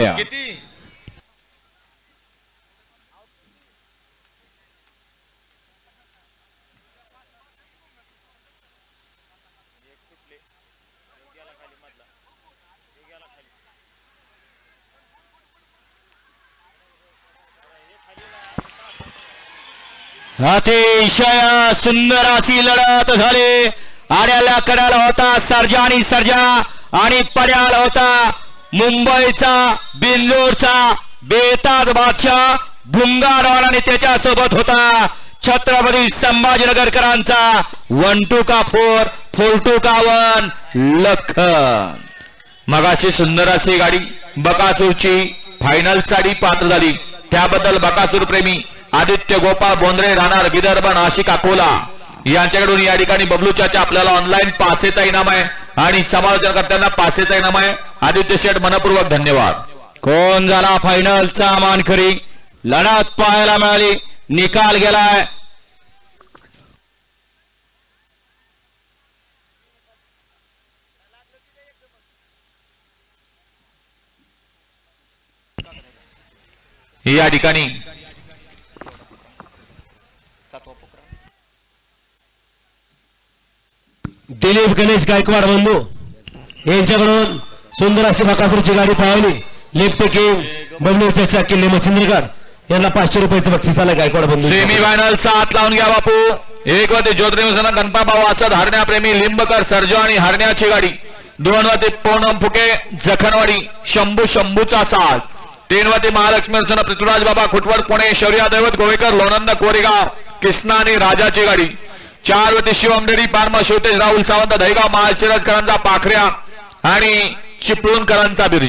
किती अतिशय सुंदर अशी लढत झाली. आड्याला कड्याला होता सर्जा आणि सर्जा आणि पड्याला होता मुंबईचा बिंदूरचा बेताज बादशाह भुंगारवाड आणि त्याच्या सोबत होता छत्रपती संभाजीनगरकरांचा 1 2 का 4 4 2 का 1 लखन. मगाशी सुंदर अशी गाडी बकासूरची फायनल साठी पात्र झाली. त्याबद्दल बकासूर प्रेमी आदित्य गोपाळ बोंद्रे राहणार विदर्भ नाशिक अकोला यांच्याकडून या ठिकाणी बबलू चाचा आपल्याला ऑनलाईन पासेचा इनाम आहे आणि समालोचनकर्त्यांना पासेचा इनाम आहे. आदित्य शेठ मनपूर्वक धन्यवाद. कोण झाला फायनलचा मानकरी लढत पाहायला मिळाली. निकाल गेलाय. या ठिकाणी दिलीप गणेश गायकवाड बंधू यांच्याकडून सुंदर अशी बकासूरची गाडी पाहिली. लिफ्ट किंग बबलू चाचा किल्ले मच्छिंद्रगड यांना 500 रुपयाचं बक्षीस आलं. गायकवाड बंधू सेमी फायनलचा हात लावून घ्या बापू. एक वरती ज्योतिर्मिशन गणपा भाऊ असद हरण्याप्रेमी लिंबकर सर्जो आणि हरण्याची गाडी. 2 वरती पूनम फुके जखनवाडी शंभूचा साथ. 3 वरती महालक्ष्मी पृथ्वीराज बाबा खुटवड पुणे शौर्या दैवत गोवेकर लोणंद कोरेगाव कृष्णा आणि राजाची गाडी. 4 वरती शिवम डेरी पारमा शिवतेज राहुल सावंत दहेगाव महाशिराजकरांचा पाखऱ्या आणि चिपळूणकरांचा बिर्जा.